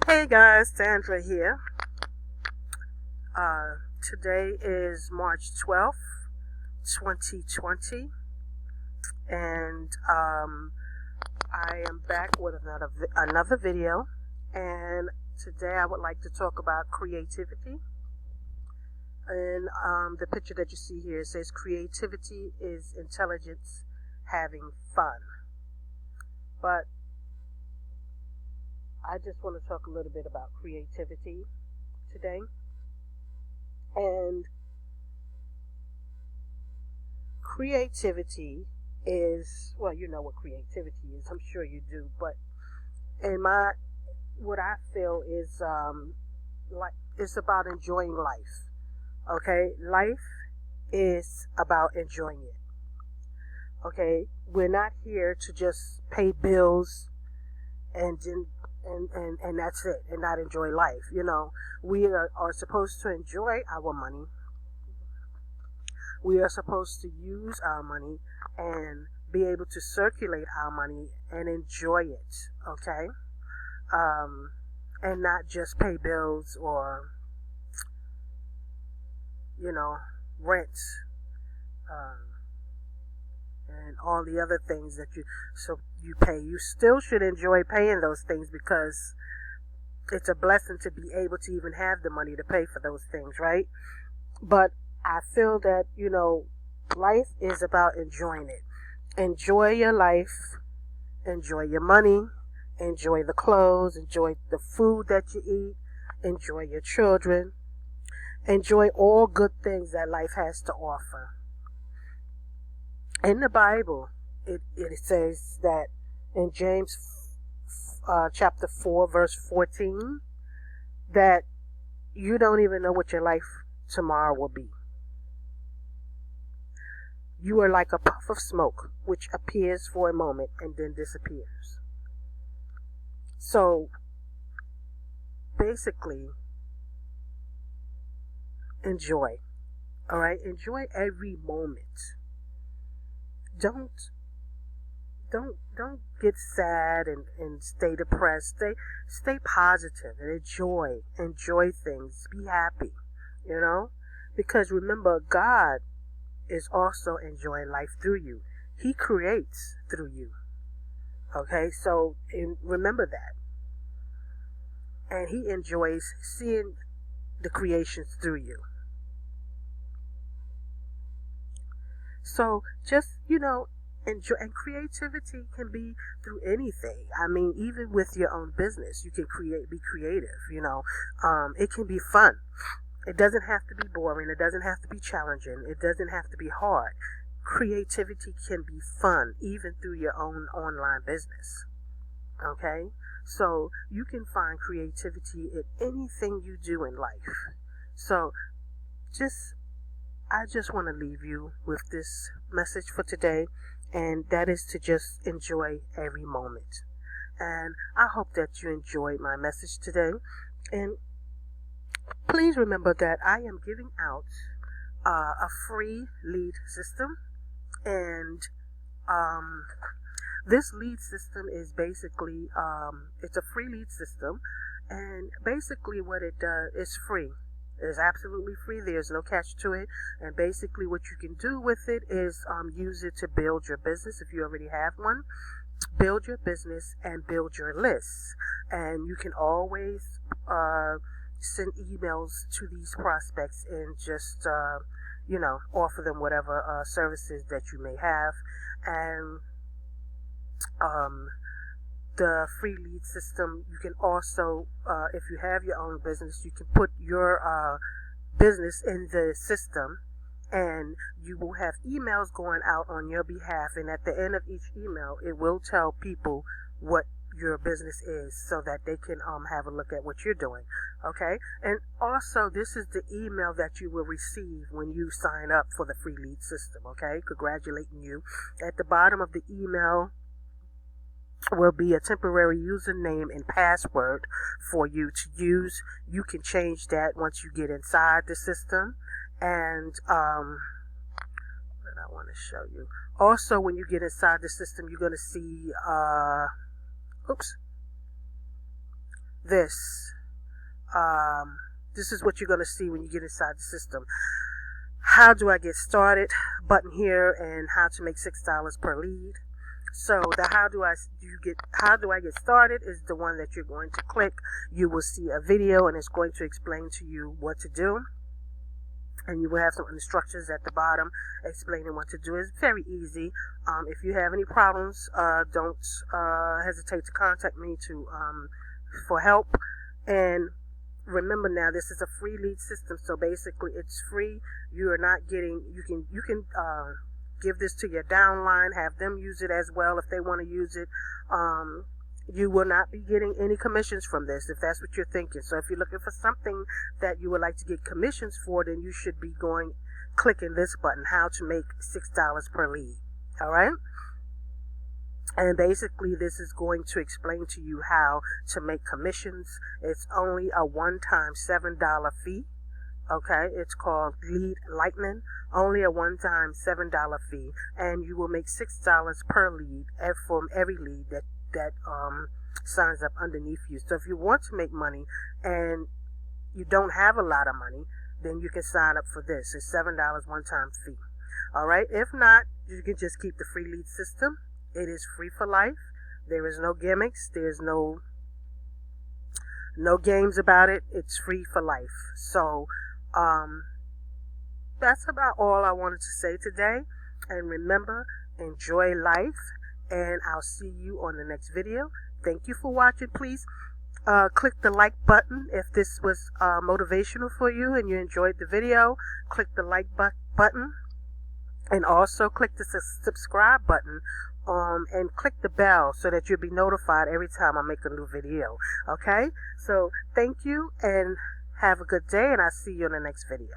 Hey guys, Sandra here. Today is March 12th, 2020, and I am back with another video. And today I would like to talk about creativity. And the picture that you see here says creativity is intelligence having fun. But I just want to talk a little bit about creativity today. And creativity is, well, you know what creativity is, I'm sure you do, but what I feel is like it's about enjoying life. Okay? Life is about enjoying it. Okay? We're not here to just pay bills and that's it, and not enjoy life. We are supposed to enjoy our money. We are supposed to use our money and be able to circulate our money and enjoy it. Okay? And not just pay bills or rent, and all the other things that you pay. You still should enjoy paying those things, because it's a blessing to be able to even have the money to pay for those things, right? But I feel that, life is about enjoying it. Enjoy your life, enjoy your money, enjoy the clothes, enjoy the food that you eat, enjoy your children, enjoy all good things that life has to offer. In the Bible, it says that in James chapter 4, verse 14, that you don't even know what your life tomorrow will be. You are like a puff of smoke, which appears for a moment and then disappears. So, basically, enjoy. All right? Enjoy every moment. Don't get sad and stay depressed. Stay positive and enjoy things. Be happy, because remember, God is also enjoying life through you. He creates through you. Okay, so remember that. And He enjoys seeing the creations through you. So just, enjoy. And creativity can be through anything. I mean, even with your own business, you can be creative, it can be fun. It doesn't have to be boring. It doesn't have to be challenging. It doesn't have to be hard. Creativity can be fun, even through your own online business. Okay? So you can find creativity in anything you do in life. So I just want to leave you with this message for today, and that is to just enjoy every moment. And I hope that you enjoyed my message today. And please remember that I am giving out a free lead system, and this lead system is basically it's a free lead system, and basically what it does is free. It's absolutely free. There's no catch to it. And basically what you can do with it is use it to build your business if you already have one. Build your business and build your lists. And you can always send emails to these prospects and just, offer them whatever services that you may have. And the free lead system, you can also, if you have your own business, you can put your business in the system, and you will have emails going out on your behalf, and at the end of each email, it will tell people what your business is, so that they can have a look at what you're doing. Okay? And also, this is the email that you will receive when you sign up for the free lead system. Okay? Congratulating you. At the bottom of the email will be a temporary username and password for you to use. You can change that once you get inside the system. And what I want to show you. Also, when you get inside the system, you're going to see this. This is what you're going to see when you get inside the system. How do I get started button here, and how to make $6 per lead. So the how do I get started is the one that you're going to click. You will see a video, and it's going to explain to you what to do. And you will have some instructions at the bottom explaining what to do. It's very easy. If you have any problems, don't hesitate to contact me for help. And remember, now this is a free lead system, so basically it's free. You are not getting. You can give this to your downline, have them use it as well if they want to use it. You will not be getting any commissions from this, if that's what you're thinking. So if you're looking for something that you would like to get commissions for, then you should be clicking this button, how to make $6 per lead. All right? And basically this is going to explain to you how to make commissions. It's only a one-time $7 fee. Okay, it's called Lead Lightning. Only a one-time $7 fee, and you will make $6 per lead from every lead that signs up underneath you. So if you want to make money and you don't have a lot of money, then you can sign up for this. It's $7 one-time fee. All right. If not, you can just keep the free lead system. It is free for life. There is no gimmicks. There's no games about it. It's free for life. So that's about all I wanted to say today. And remember, enjoy life, and I'll see you on the next video. Thank you for watching. Please click the like button if this was motivational for you and you enjoyed the video. Click the like button, and also click the subscribe button, and click the bell so that you'll be notified every time I make a new video. Okay? So thank you, and have a good day, and I'll see you in the next video.